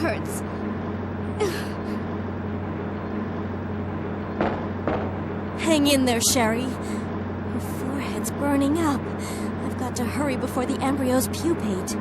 hurts. Hang in there, Sherry. Her forehead's burning up. I've got to hurry before the embryos pupate.